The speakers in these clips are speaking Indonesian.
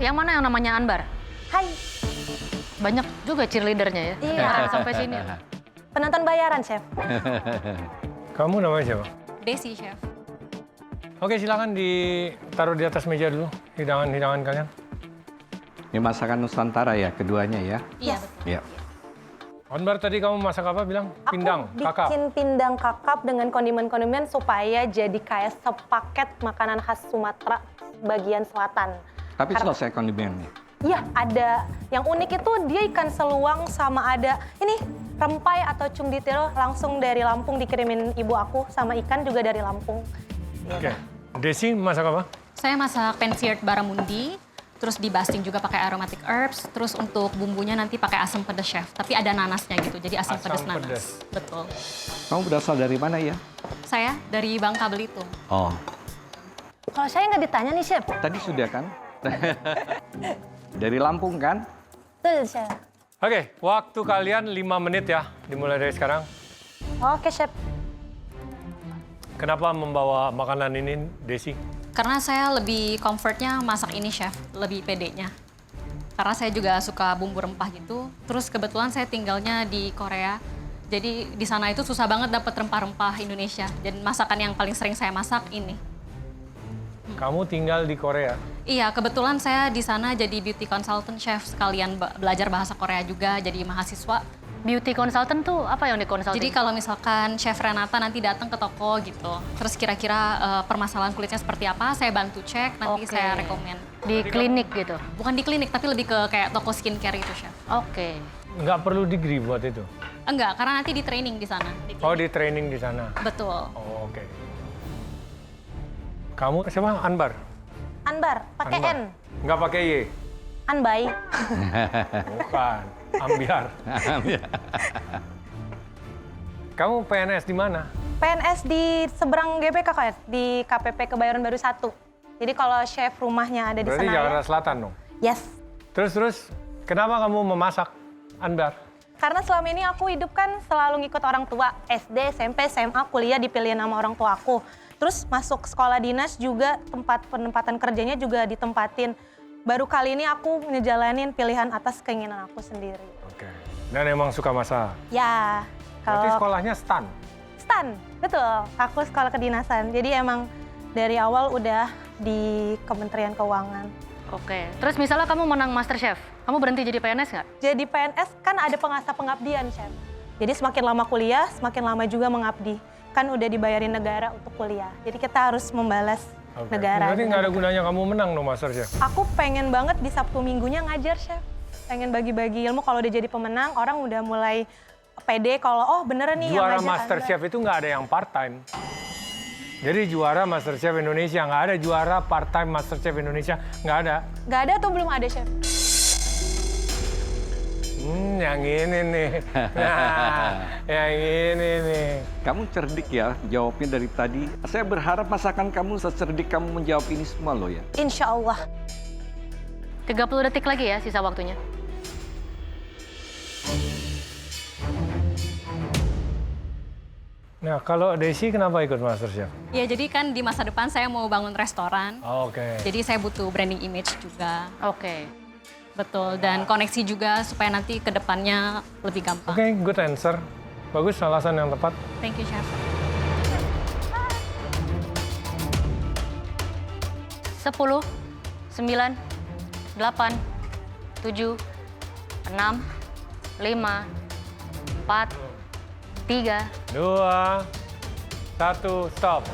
yang mana yang namanya Anbar? Hai, Banyak juga cheerleadernya ya. Iya. Sampai sini. penonton bayaran, Chef. Kamu namanya siapa? Desi, Chef. Oke, silakan ditaruh di atas meja dulu hidangan-hidangan kalian. Ini masakan Nusantara ya, keduanya ya? Iya, Yes. betul. Iya. Anbar, tadi kamu masak apa bilang? Pindang, Aku kakap. bikin pindang kakap dengan kondimen-kondimen supaya jadi kayak sepaket makanan khas Sumatera bagian selatan. Tapi selesai kondimennya. Iya, ada. Yang unik itu dia ikan seluang sama ada ini rempai atau cumditiro langsung dari Lampung dikirimin ibu aku sama ikan juga dari Lampung. Oke. Desi masak apa? Saya masak pensiert baramundi, terus di basting juga pakai aromatic herbs, terus untuk bumbunya nanti pakai asam pedas, Chef. Tapi ada nanasnya gitu, jadi asam Asam pedas nanas. pedas. Betul. Kamu berasal dari mana ya? Saya dari Bangka Belitung. Oh, Kalau saya nggak ditanya nih, Chef. tadi sudah kan? Dari Lampung kan? Betul, Chef. Oke, waktu kalian 5 menit ya, dimulai dari sekarang. Oke, Chef. Kenapa membawa makanan ini, Desi? Karena saya lebih comfortnya masak ini, Chef. Lebih pedenya. Karena saya juga suka bumbu rempah gitu. Terus kebetulan saya tinggalnya di Korea. Jadi di sana itu susah banget dapat rempah-rempah Indonesia. Dan masakan yang paling sering saya masak ini. Kamu tinggal di Korea. Iya, kebetulan saya di sana jadi beauty consultant, Chef. Sekalian belajar bahasa Korea juga, jadi mahasiswa. Beauty consultant tuh apa yang dikonsulting? Jadi kalau misalkan Chef Renata nanti datang ke toko gitu, terus kira-kira permasalahan kulitnya seperti apa, saya bantu cek, nanti Oke. saya rekomen. Di klinik gitu? Bukan di klinik, tapi lebih ke kayak toko skincare itu, Chef. Oke. Nggak perlu degree buat itu? Enggak, karena nanti di training di sana. Oh, di training di sana. Betul. Oh, oke. Kamu siapa? Anbar? Anbar, pakai Anbar. N. Nggak pakai Y? Anbai. Bukan. Ambiar. Kamu PNS di mana? PNS di seberang GBK, Kak, di KPP Kebayoran Baru 1. Jadi kalau chef rumahnya ada di Berarti Senayan. Jakarta Selatan dong? Yes. Terus, kenapa kamu memasak, Anbar? Karena selama ini aku hidup kan selalu ngikut orang tua. SD, SMP, SMA, kuliah dipilihin sama orang tua aku. Terus masuk sekolah dinas juga tempat penempatan kerjanya juga ditempatin. Baru kali ini aku ngejalanin pilihan atas keinginan aku sendiri. Oke. Dan emang suka masak? Ya, Berarti kalau sekolahnya STAN? STAN, betul. Aku sekolah kedinasan. Jadi emang dari awal udah di Kementerian Keuangan. Oke. Terus misalnya kamu menang MasterChef, kamu berhenti jadi PNS nggak? Jadi PNS kan ada pengasah pengabdian, Chef. Jadi semakin lama kuliah, semakin lama juga mengabdi. Kan udah dibayarin negara untuk kuliah. Jadi kita harus membalas Oke. negara. Berarti nggak ada gunanya kamu menang dong, MasterChef? Aku pengen banget di Sabtu Minggunya ngajar, Chef. Pengen bagi-bagi ilmu. Kalau udah jadi pemenang, orang udah mulai pede kalau, oh beneran nih Juara yang ngajar MasterChef itu nggak ada yang part-time. Jadi juara MasterChef Indonesia, nggak ada juara part-time MasterChef Indonesia, nggak ada. Nggak ada atau belum ada, Chef? Yang ini nih. Nah, yang ini nih. Kamu cerdik ya jawabnya dari tadi. Saya berharap masakan kamu secerdik kamu menjawab ini semua loh ya. Insya Allah. 30 detik lagi ya sisa waktunya. Nah, kalau Desi kenapa ikut MasterChef? Ya, jadi kan di masa depan saya mau bangun restoran. Oke. Jadi saya butuh branding image juga. Oke. Betul, dan koneksi juga supaya nanti ke depannya lebih gampang. Oke, good answer. Bagus, alasan yang tepat. Thank you, Chef. 10, 9, 8, 7, 6, 5, 4, 3, 2, 1, stop.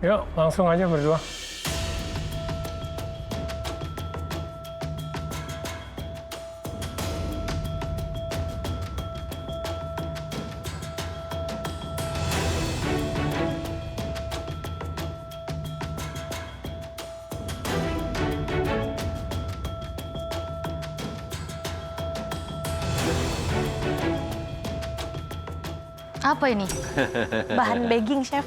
Yuk, langsung aja berdua. apa ini? Bahan bagging, Chef.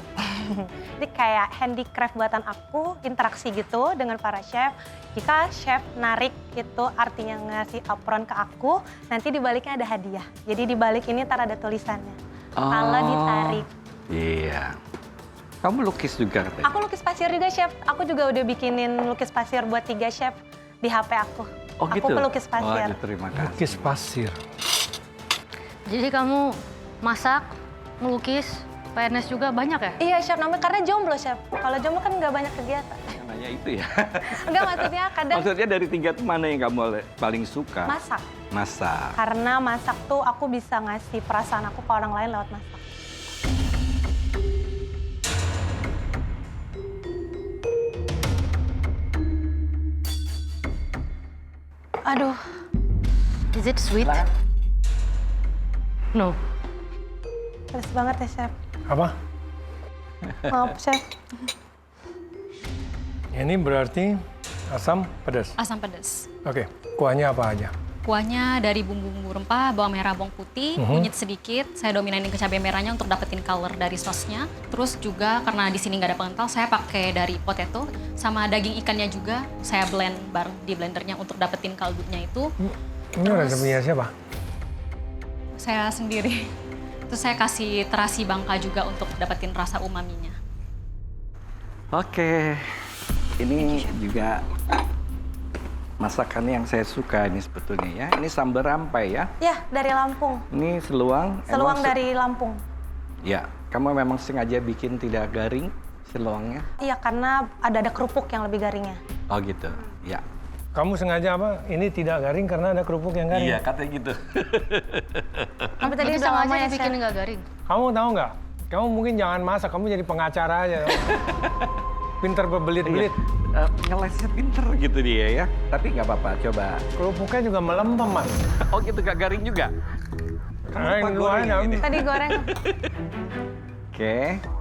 Jadi kayak handicraft buatan aku, interaksi gitu dengan para chef. Jika chef narik itu artinya ngasih apron ke aku, nanti di baliknya ada hadiah. Jadi di balik ini ntar ada tulisannya. Kalau ditarik. Iya. Kamu lukis juga katanya? Aku lukis pasir juga, Chef. Aku juga udah bikinin lukis pasir buat 3 chef di HP aku. Oh Aku gitu? pelukis pasir. Waduh, terima kasih. Lukis pasir. Jadi kamu masak, melukis, PNS juga banyak ya? Iya, Chef. Namanya karena jomblo, Chef. Kalau jomblo kan nggak banyak kegiatan. Yang nanya itu ya? Enggak, maksudnya kadang Maksudnya dari 3 itu mana yang kamu paling suka? masak. Masak. Karena masak tuh aku bisa ngasih perasaan aku ke orang lain lewat masak. Aduh, Is it sweet? No. pedes banget ya, Chef. Apa? Maaf, Chef. Ini berarti asam pedas. Asam pedas. Oke, kuahnya apa aja? Kuahnya dari bumbu-bumbu rempah, bawang merah, bawang putih, kunyit sedikit. Saya dominanin ke cabai merahnya untuk dapetin color dari sosnya. Terus juga karena di sini nggak ada pengental, saya pakai dari potato sama daging ikannya juga. Saya blend bareng di blendernya untuk dapetin kaldunya itu. Ini resepnya siapa? Saya sendiri. Terus saya kasih terasi bangka juga untuk dapetin rasa umaminya. Oke, ini juga masakan yang saya suka ini sebetulnya ya. Ini sambal rampai ya. Ya, dari Lampung. Ini seluang. Seluang Emang dari Lampung. Ya, kamu memang sengaja bikin tidak garing seluangnya? Iya, karena ada kerupuk yang lebih garingnya. Oh gitu, ya. Kamu sengaja apa? Ini tidak garing karena ada kerupuk yang garing. Iya, katanya gitu. Tapi tadi Jadi sama sama aja ya, bikin Chef. nggak garing. Kamu tahu nggak? Kamu mungkin jangan masak, kamu jadi pengacara aja. Pinter berbelit-belit. Ngelesnya pinter gitu dia ya. Tapi nggak apa-apa, coba. Kerupuknya juga melempem, Mas. Oh gitu, gak garing juga? Karena yang Lupa luarnya goreng ini. Tadi goreng Oke.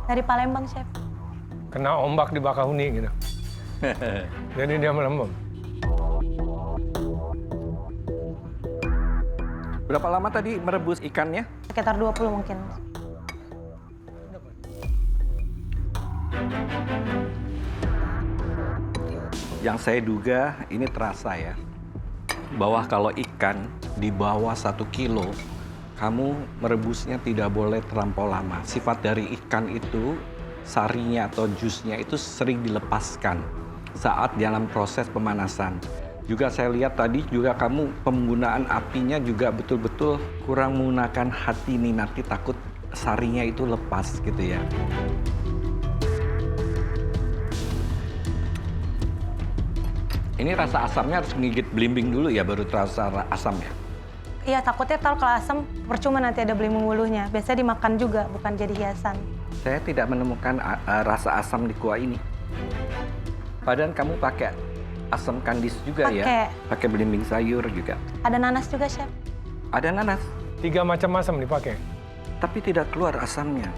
dari Palembang, Chef. kena ombak di Bakahuni gitu. Jadi dia melempem. Berapa lama tadi merebus ikannya? Sekitar 20 mungkin. Yang saya duga ini terasa ya, bahwa kalau ikan di bawah 1 kilo, kamu merebusnya tidak boleh terlampau lama. Sifat dari ikan itu, sarinya atau jusnya itu sering dilepaskan saat dalam proses pemanasan. Juga saya lihat tadi juga kamu penggunaan apinya juga betul-betul kurang menggunakan hati nih, nanti takut sarinya itu lepas gitu ya. Ini rasa asamnya harus menggigit belimbing dulu ya, baru terasa asamnya. Iya, takutnya kalau asam percuma nanti ada belimbing bulunya. Biasanya dimakan juga, bukan jadi hiasan. Saya tidak menemukan rasa asam di kuah ini. Padahal kamu pakai asam kandis juga Pakai. ya? Pakai belimbing sayur juga. Ada nanas juga, Chef. Ada nanas, 3 macam asam dipakai. tapi tidak keluar asamnya.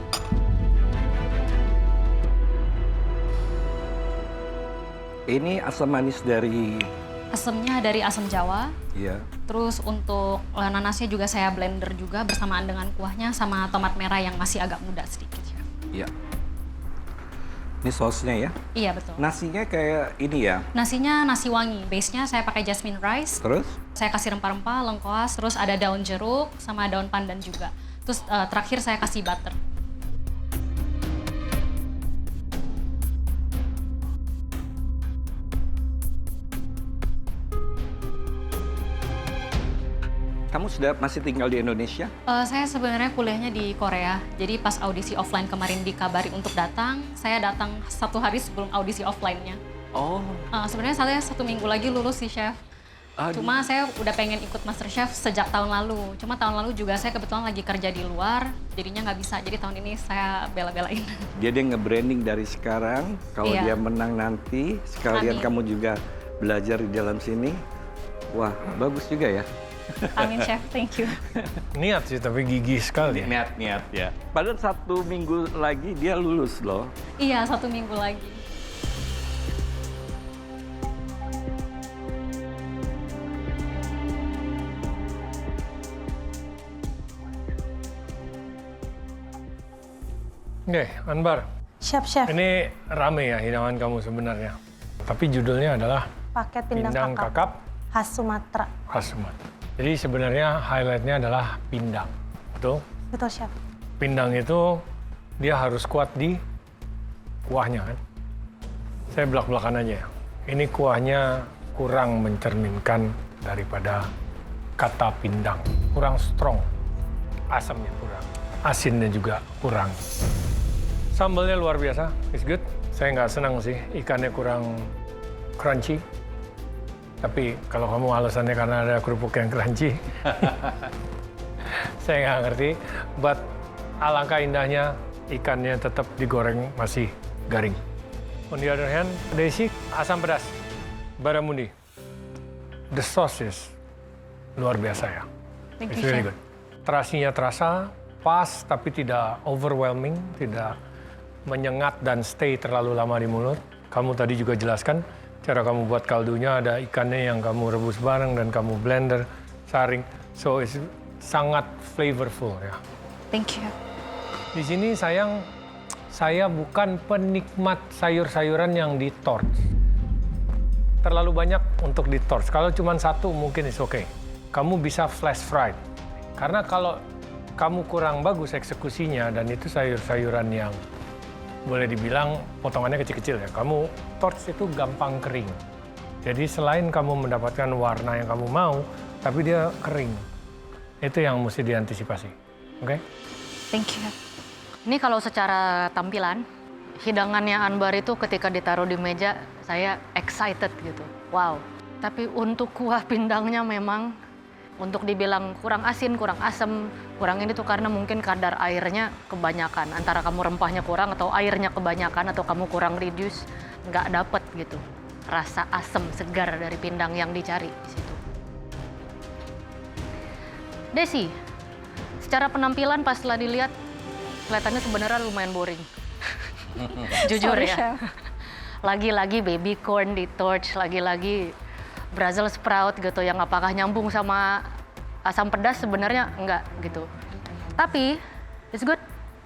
Ini asam manis dari... Asamnya dari asam Jawa. Ya. Terus untuk nanasnya juga saya blender juga bersamaan dengan kuahnya sama tomat merah yang masih agak muda sedikit. Iya. Ini sausnya ya. Iya betul. Nasinya kayak ini ya. Nasinya nasi wangi. Base-nya saya pakai jasmine rice. Terus? Saya kasih rempah-rempah, lengkuas, terus ada daun jeruk sama daun pandan juga. Terus terakhir saya kasih butter. Kamu sudah masih tinggal di Indonesia? Saya sebenarnya kuliahnya di Korea. Jadi pas audisi offline kemarin dikabari untuk datang, saya datang 1 hari sebelum audisi offline-nya. Oh. Sebenarnya saya 1 minggu lagi lulus sih, Chef. Aduh. Cuma saya udah pengen ikut MasterChef sejak tahun lalu. Cuma tahun lalu juga saya kebetulan lagi kerja di luar, jadinya nggak bisa. Jadi tahun ini saya bela-belain. Dia nge-branding dari sekarang. Kalau Iya. dia menang nanti, sekalian Amin. kamu juga belajar di dalam sini. Wah, bagus juga ya. Amin, Chef. Thank you. Niat sih, tapi gigih sekali. Niat-niat ya. Padahal 1 minggu lagi dia lulus loh. Iya, 1 minggu lagi. Oke, Anbar. Chef, Chef. Ini rame ya hidangan kamu sebenarnya. Tapi judulnya adalah Pakai pindang, pindang kakap. kakap Khas Sumatera. khas Sumatera. Jadi sebenarnya highlightnya adalah pindang. Betul? Betul, Chef. Pindang itu dia harus kuat di kuahnya kan. Saya belak-belakan aja ya. Ini kuahnya kurang mencerminkan daripada kata pindang. Kurang strong. Asamnya kurang. Asinnya juga kurang. Sambalnya luar biasa. It's good. Saya nggak senang sih ikannya kurang crunchy. Tapi kalau kamu alasannya karena ada kerupuk yang crunchy, saya nggak ngerti. But alangkah indahnya ikannya tetap digoreng masih garing. On the other hand, Desi, asam pedas, barramundi. The sauce is luar biasa ya. Thank It's you, really Chef. good. Terasinya terasa, pas tapi tidak overwhelming, tidak menyengat dan stay terlalu lama di mulut. Kamu tadi juga jelaskan, cara kamu buat kaldunya ada ikannya yang kamu rebus bareng dan kamu blender, saring. So it's sangat flavorful ya. Thank you. Di sini saya bukan penikmat sayur-sayuran yang di torch. Terlalu banyak untuk di torch. Kalau cuma satu mungkin is okay. Kamu bisa flash fried. Karena kalau kamu kurang bagus eksekusinya dan itu sayur-sayuran yang boleh dibilang potongannya kecil-kecil ya. Kamu torch itu gampang kering. Jadi selain kamu mendapatkan warna yang kamu mau, tapi dia kering. Itu yang mesti diantisipasi. Oke? Thank you. Ini kalau secara tampilan, hidangannya Anbar itu ketika ditaruh di meja, saya excited gitu. Wow. Tapi untuk kuah pindangnya memang, untuk dibilang kurang asin, kurang asam, kurang ini tuh karena mungkin kadar airnya kebanyakan. Antara kamu rempahnya kurang atau airnya kebanyakan atau kamu kurang reduce, nggak dapet gitu. Rasa asam segar dari pindang yang dicari di situ. Desi, secara penampilan pas setelah dilihat, kelihatannya sebenarnya lumayan boring. Jujur Sorry, ya. Chef. Lagi-lagi baby corn di torch, lagi-lagi Brussels sprout gitu yang apakah nyambung sama asam pedas sebenarnya enggak gitu. Tapi it's good.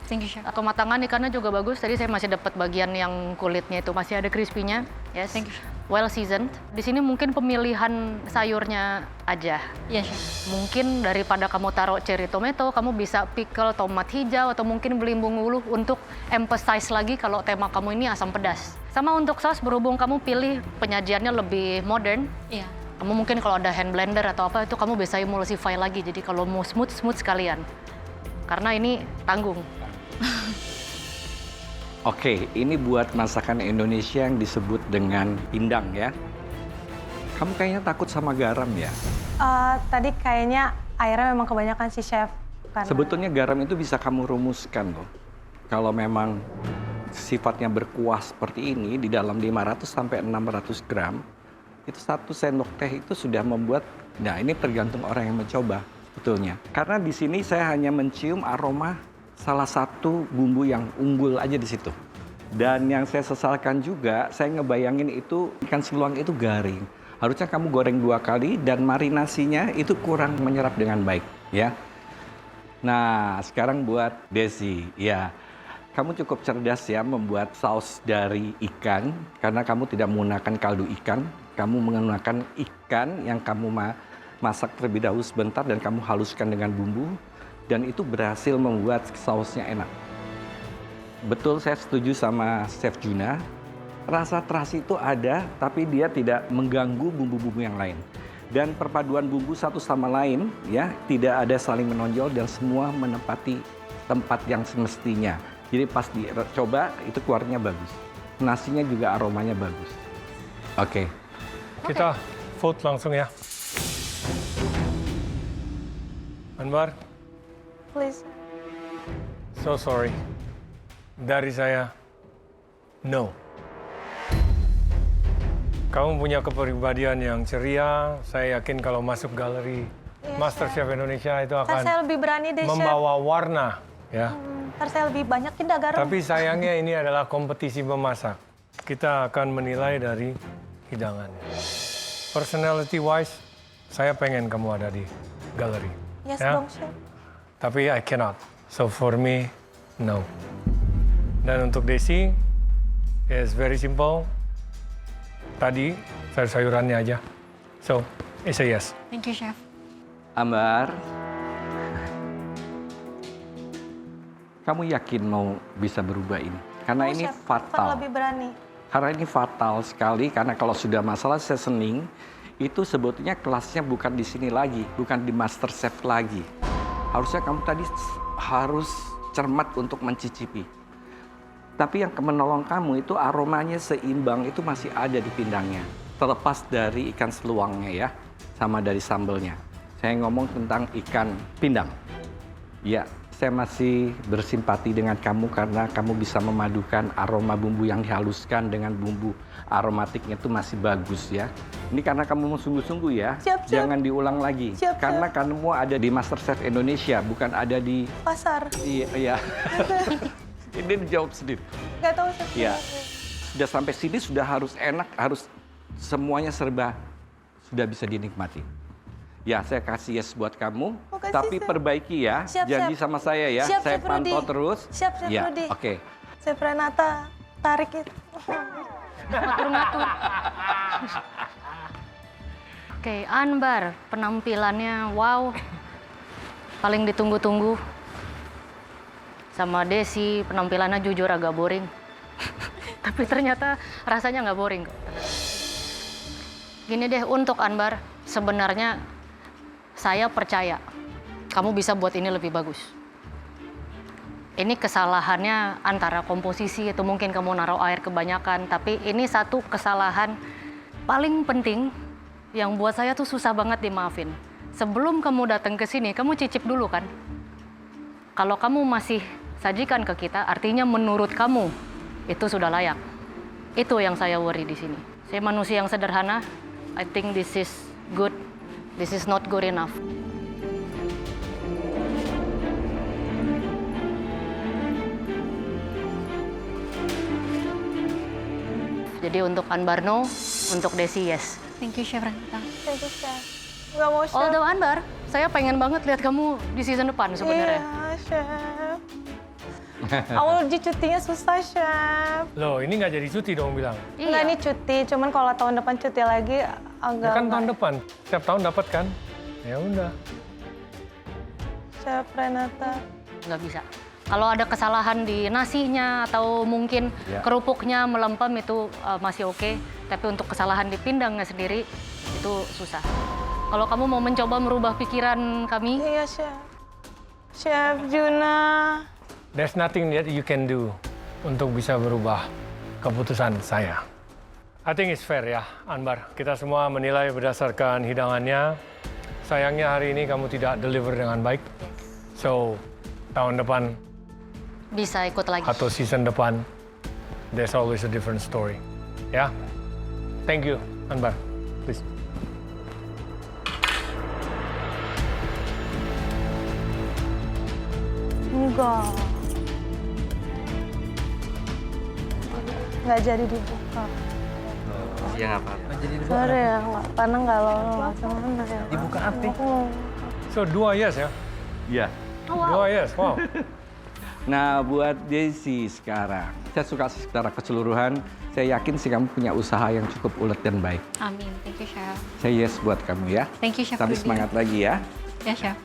Thank you, Chef. Kematangan ikannya juga bagus. Tadi saya masih dapat bagian yang kulitnya itu masih ada crispy-nya. Yes. Thank you, Chef. Well seasoned. Di sini mungkin pemilihan sayurnya aja. Iya, Chef. Mungkin daripada kamu taruh cherry tomato, kamu bisa pickle tomat hijau atau mungkin belimbing uluh untuk emphasize lagi kalau tema kamu ini asam pedas. Sama untuk saus, berhubung kamu pilih penyajiannya lebih modern, Iya. kamu mungkin kalau ada hand blender atau apa itu kamu bisa emulsify lagi. Jadi kalau mau smooth sekalian. Karena ini tanggung. Oke, ini buat masakan Indonesia yang disebut dengan pindang ya. Kamu kayaknya takut sama garam ya? Tadi kayaknya airnya memang kebanyakan sih, Chef. Karena... Sebetulnya garam itu bisa kamu rumuskan loh. Kalau memang sifatnya berkuah seperti ini, di dalam 500 sampai 600 gram, itu 1 sendok teh itu sudah membuat, nah ini tergantung orang yang mencoba sebetulnya. Karena di sini saya hanya mencium aroma salah satu bumbu yang unggul aja di situ. Dan yang saya sesalkan juga, saya ngebayangin itu ikan seluang itu garing. Harusnya kamu goreng 2 kali dan marinasinya itu kurang menyerap dengan baik, ya. Nah, sekarang buat Desi, ya. Kamu cukup cerdas ya membuat saus dari ikan karena kamu tidak menggunakan kaldu ikan, kamu menggunakan ikan yang kamu masak terlebih dahulu sebentar dan kamu haluskan dengan bumbu. Dan itu berhasil membuat sausnya enak. Betul, saya setuju sama Chef Juna. Rasa terasi itu ada, tapi dia tidak mengganggu bumbu-bumbu yang lain. Dan perpaduan bumbu satu sama lain, ya, tidak ada saling menonjol dan semua menempati tempat yang semestinya. Jadi pas dicoba, itu keluarnya bagus. Nasinya juga aromanya bagus. Oke. Kita vote langsung ya. Anwar, Please. so sorry. Dari saya, no. Kamu punya kepribadian yang ceria. Saya yakin kalau masuk galeri Iya, MasterChef Indonesia itu Ntar akan saya lebih berani deh, Chef. membawa warna, ya. Ntar saya lebih banyak pindah garam. Tapi sayangnya ini adalah kompetisi memasak. Kita akan menilai dari hidangannya. Personality wise, saya pengen kamu ada di galeri. Yes, ya. dong, Chef. Tapi I cannot. So for me, no. Dan untuk Desi, it's very simple. Tadi sayur-sayurannya aja. So, it's a yes. Thank you, Chef. Ambar, kamu yakin mau bisa berubah ini? Karena Oh, ini chef, fatal. lebih berani. Karena ini fatal sekali, karena kalau sudah masalah seasoning, itu sebetulnya kelasnya bukan di sini lagi, bukan di Master Chef lagi. Harusnya kamu tadi harus cermat untuk mencicipi. Tapi yang menolong kamu itu aromanya seimbang, itu masih ada di pindangnya. Terlepas dari ikan seluangnya ya, sama dari sambelnya. Saya ngomong tentang ikan pindang. Ya, saya masih bersimpati dengan kamu karena kamu bisa memadukan aroma bumbu yang dihaluskan dengan bumbu aromatiknya itu masih bagus ya. Ini karena kamu mau sungguh-sungguh ya. Siap, siap. Jangan diulang lagi. Siap, Karena kamu ada di MasterChef Indonesia, bukan ada di... Pasar. Iya. Ini dijawab sendiri. Nggak tahu chef. Iya. Sudah sampai sini sudah harus enak, harus semuanya serba sudah bisa dinikmati. Ya, saya kasih yes buat kamu. Makasih, Tapi Chef. perbaiki ya. Siap, Janji Chef. sama saya ya. Siap, Saya Chef pantau Rudy. terus. Siap, Chef Ya, Rudy. oke. Chef Renata, tarik itu. Ngatur-ngatur. Oke, Anbar, penampilannya wow. Paling ditunggu-tunggu. Sama Desi, penampilannya jujur agak boring. Tapi ternyata rasanya nggak boring kok. Gini deh, untuk Anbar, sebenarnya saya percaya kamu bisa buat ini lebih bagus. Ini kesalahannya antara komposisi, itu mungkin kamu naruh air kebanyakan, tapi ini satu kesalahan paling penting yang buat saya tuh susah banget dimaafin. Sebelum kamu datang ke sini, kamu cicip dulu kan? Kalau kamu masih sajikan ke kita, artinya menurut kamu itu sudah layak. Itu yang saya worry di sini. Saya manusia yang sederhana. I think this is good. This is not good enough. Jadi untuk Anbar no, untuk Desi yes. Thank you Chef Renata. Thank you, chef. Nggak mau chef. Although Anbar, saya pengen banget lihat kamu di season depan sebenarnya. Iya, chef. Awal uji cutinya susah, chef. Loh, ini nggak jadi cuti dong bilang. Enggak, ini cuti. Cuman kalau tahun depan cuti lagi agak... Ya kan tahun nggak. depan, setiap tahun dapat kan? Ya udah. Chef Renata. Nggak bisa. Kalau ada kesalahan di nasinya atau mungkin Ya. kerupuknya melempem itu masih oke. Tapi untuk kesalahan di pindangnya sendiri itu susah. Kalau kamu mau mencoba merubah pikiran kami, Iya, chef. Chef Juna. There's nothing that you can do untuk bisa berubah keputusan saya. I think it's fair ya, Anbar. Kita semua menilai berdasarkan hidangannya. Sayangnya hari ini kamu tidak deliver dengan baik. So, tahun depan bisa ikut lagi. atau season depan, there's always a different story. Ya, thank you, Anbar. Please. Enggak. Nggak jadi dibuka. Ya nggak apa-apa. Sorry ya, karena nggak lolos. Gimana ya? Dibuka apa? Aku mau... So, 2 yes ya? Ya. 2 yes, wow. Nah, buat Desi sekarang, saya suka secara keseluruhan. Saya yakin sih kamu punya usaha yang cukup ulet dan baik. Amin. Thank you Chef. Saya yes buat kamu ya. Thank you Chef Tapi Rudy. semangat lagi ya. Ya Chef.